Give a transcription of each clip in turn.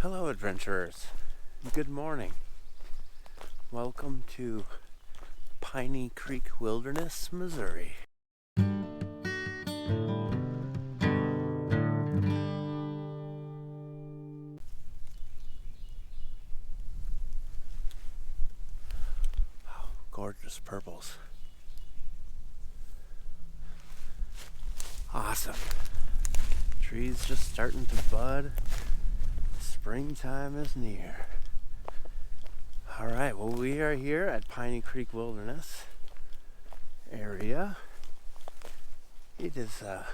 Hello, adventurers. Good morning. Welcome to Piney Creek Wilderness, Missouri. Oh, gorgeous purples. Awesome. Trees just starting to bud. Springtime is near. Alright, well, we are here at Piney Creek Wilderness area. It is a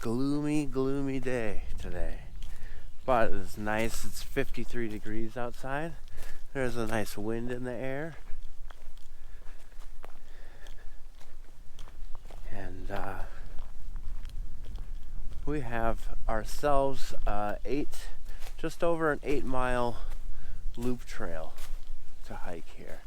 gloomy day today. But it's nice. It's 53 degrees outside. There's a nice wind in the air. And we have ourselves just over an 8-mile loop trail to hike here.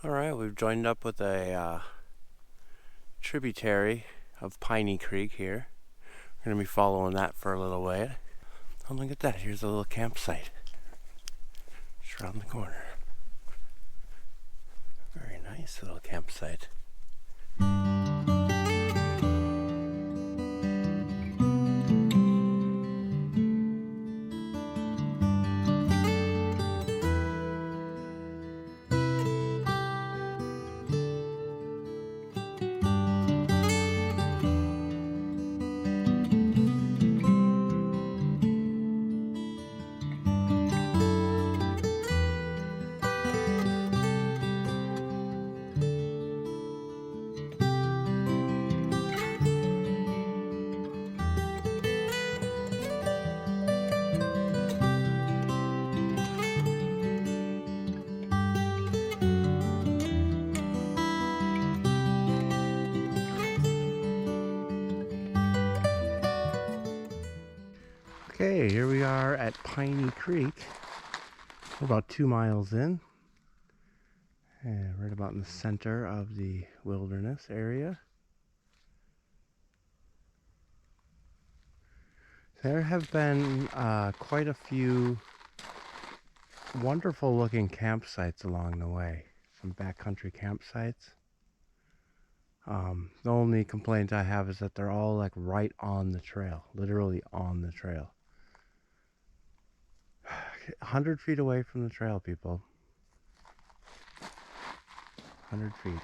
Alright, we've joined up with a tributary of Piney Creek here. We're going to be following that for a little way. Oh, look at that. Here's a little campsite. Just around the corner. Very nice little campsite. Okay, here we are at Piney Creek. We're about 2 miles in. And right about in the center of the wilderness area. There have been quite a few wonderful looking campsites along the way. Some backcountry campsites. The only complaint I have is that they're all like right on the trail. Literally on the trail. 100 feet away from the trail, people. 100 feet.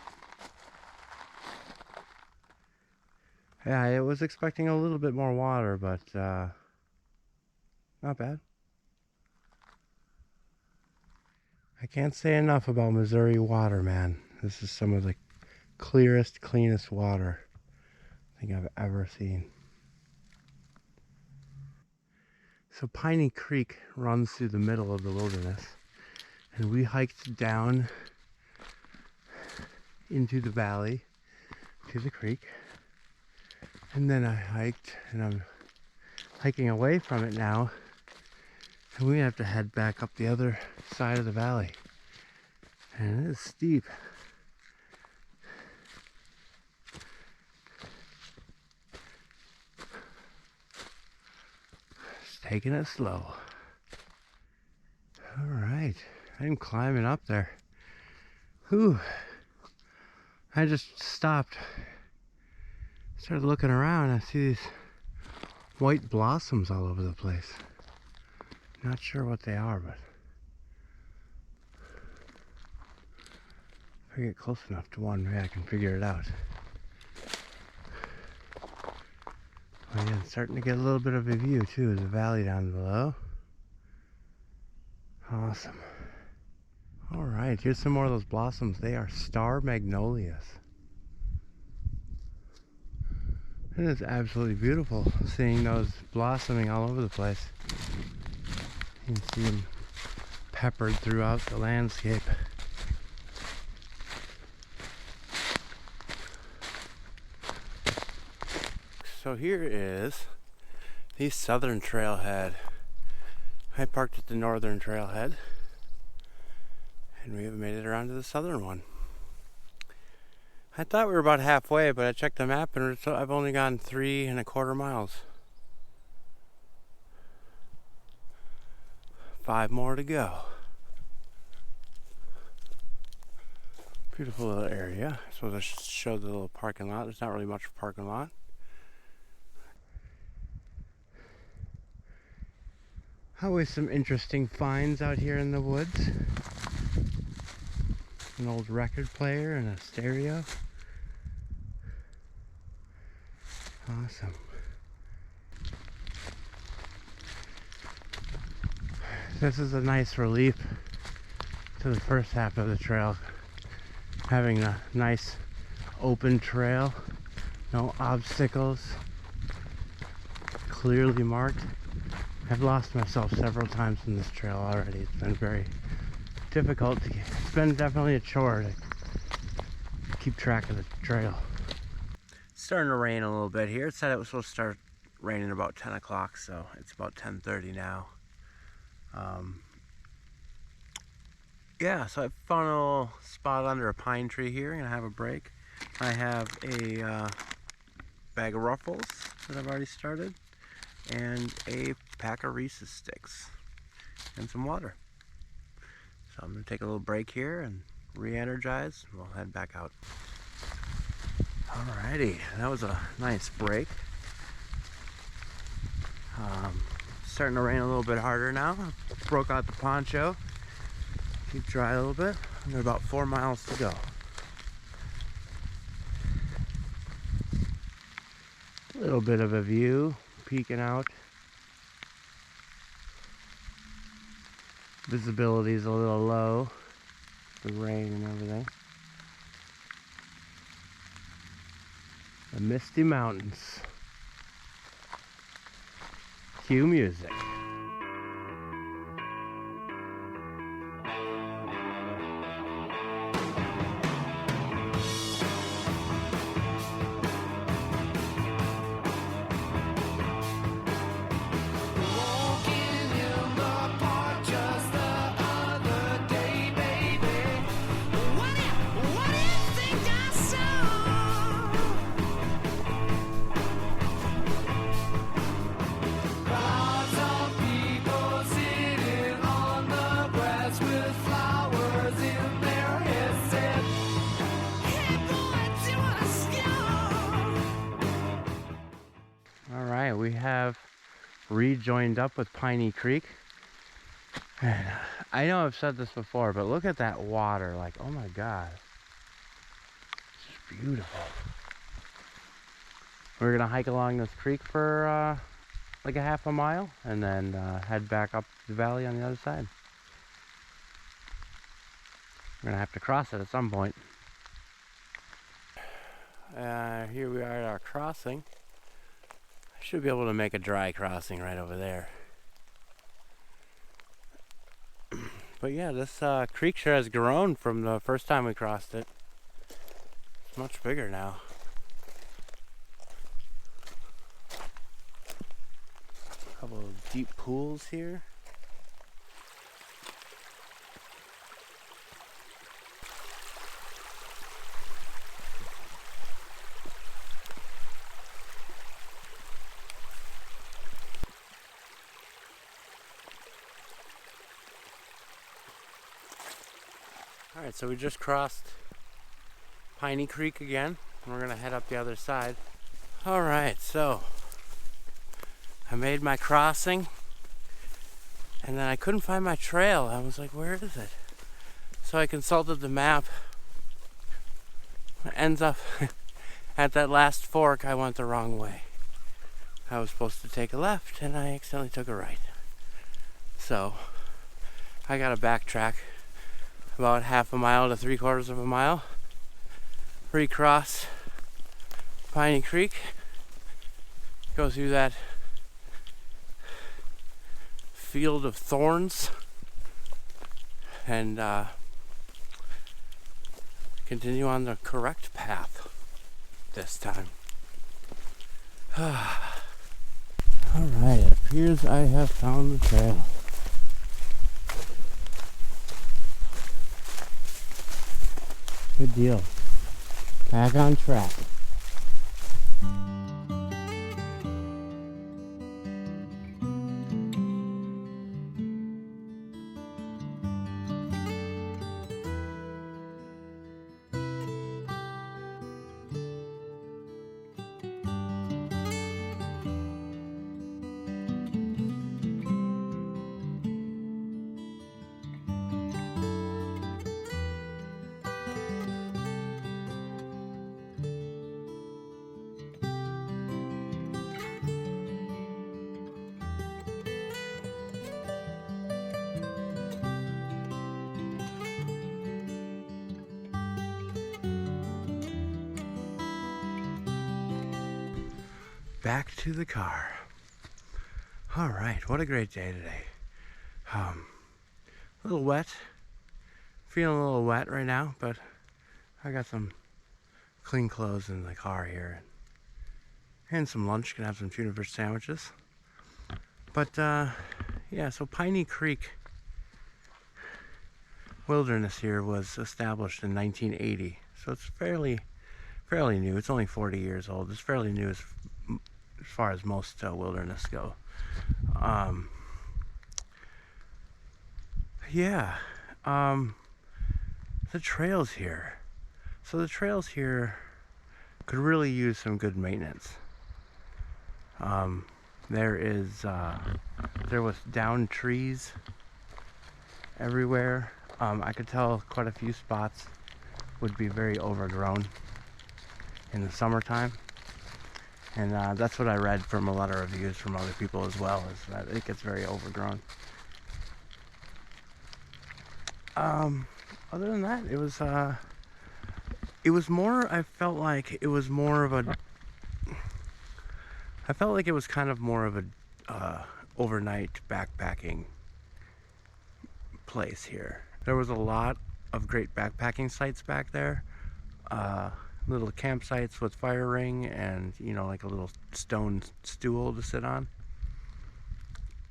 Yeah, I was expecting a little bit more water, but not bad. I can't say enough about Missouri water, man. This is some of the clearest, cleanest water I think I've ever seen. So Piney Creek runs through the middle of the wilderness, and we hiked down into the valley to the creek, and then I hiked, and I'm hiking away from it now, and we have to head back up the other side of the valley, and it is steep. Just taking it slow. All right, I'm climbing up there. Whew. I just stopped, started looking around. I see these white blossoms all over the place. Not sure what they are, but if I get close enough to one, maybe I can figure it out. Oh yeah, it's starting to get a little bit of a view too, the valley down below. Awesome. Alright, here's some more of those blossoms. They are star magnolias. It is absolutely beautiful seeing those blossoming all over the place. You can see them peppered throughout the landscape. So here is the southern trailhead. I parked at the northern trailhead, and we have made it around to the southern one. I thought we were about halfway, but I checked the map and I've only gone 3.25 miles. 5 more to go. Beautiful little area. I suppose I should show the little parking lot. There's not really much of a parking lot. Always some interesting finds out here in the woods. An old record player and a stereo. Awesome. This is a nice relief to the first half of the trail. Having a nice open trail, no obstacles, clearly marked. I've lost myself several times in this trail already. It's been very difficult. It's been definitely a chore to keep track of the trail. It's starting to rain a little bit here. It said it was supposed to start raining about 10 o'clock, so it's about 10:30 now. Yeah, so I found a little spot under a pine tree here. I'm gonna have a break. I have a bag of Ruffles that I've already started, and a pack of Reese's sticks, and some water. So I'm gonna take a little break here and re-energize, and we'll head back out. Alrighty, that was a nice break. Starting to rain a little bit harder now. Broke out the poncho. Keep dry a little bit. There are about 4 miles to go. A little bit of a view peeking out. Visibility is a little low. The rain and everything. The misty mountains. Cue music. We have rejoined up with Piney Creek. And I know I've said this before, but look at that water. Like, oh my God. It's just beautiful. We're gonna hike along this creek for like a half a mile and then head back up the valley on the other side. We're gonna have to cross it at some point. Here we are at our crossing. Should be able to make a dry crossing right over there. But yeah, this creek sure has grown from the first time we crossed it. It's much bigger now. A couple of deep pools here. Alright, so we just crossed Piney Creek again. We're gonna head up the other side. Alright, so I made my crossing and then I couldn't find my trail. I was like, where is it? So I consulted the map. It ends up at that last fork. I went the wrong way. I was supposed to take a left and I accidentally took a right. So I gotta backtrack about half a mile to 3/4 of a mile, recross Piney Creek, go through that field of thorns and continue on the correct path this time. Alright, it appears I have found the trail. Good deal. Back on track. Back to the car. All right, what a great day today. A little wet. Feeling a little wet right now, but I got some clean clothes in the car here. And some lunch, gonna have some tuna fish sandwiches. But yeah, so Piney Creek Wilderness here was established in 1980. So it's fairly new. It's only 40 years old. It's fairly new as far as most wilderness go. The trails here. So the trails here could really use some good maintenance. There was downed trees everywhere. I could tell quite a few spots would be very overgrown in the summertime. And that's what I read from a lot of reviews from other people as well, is that it gets very overgrown. Other than that, it was more, I felt like it was kind of more of a overnight backpacking place here. There was a lot of great backpacking sites back there. Little campsites with fire ring and, you know, like a little stone stool to sit on.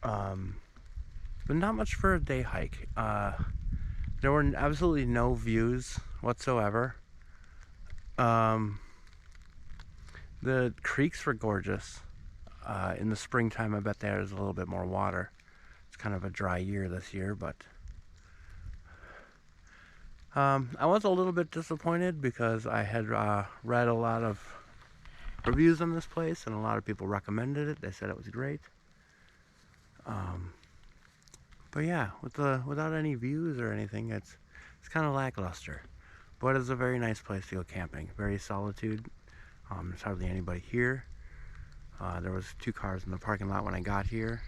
But not much for a day hike. There were absolutely no views whatsoever. The creeks were gorgeous. In the springtime, I bet there's a little bit more water. It's kind of a dry year this year, but I was a little bit disappointed because I had read a lot of reviews on this place and a lot of people recommended it. They said it was great. But yeah, without any views or anything, it's kind of lackluster. But it's a very nice place to go camping. Very solitude. There's hardly anybody here. There was 2 cars in the parking lot when I got here.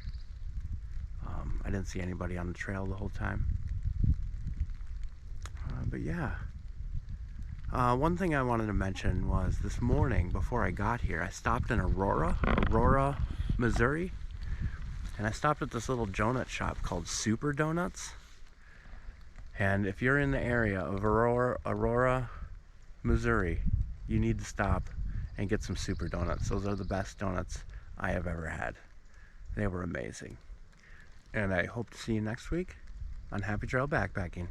I didn't see anybody on the trail the whole time. But yeah, one thing I wanted to mention was this morning before I got here, I stopped in Aurora, Missouri, and I stopped at this little donut shop called Super Donuts. And if you're in the area of Aurora, Missouri, you need to stop and get some Super Donuts. Those are the best donuts I have ever had. They were amazing. And I hope to see you next week on Happy Trail Backpacking.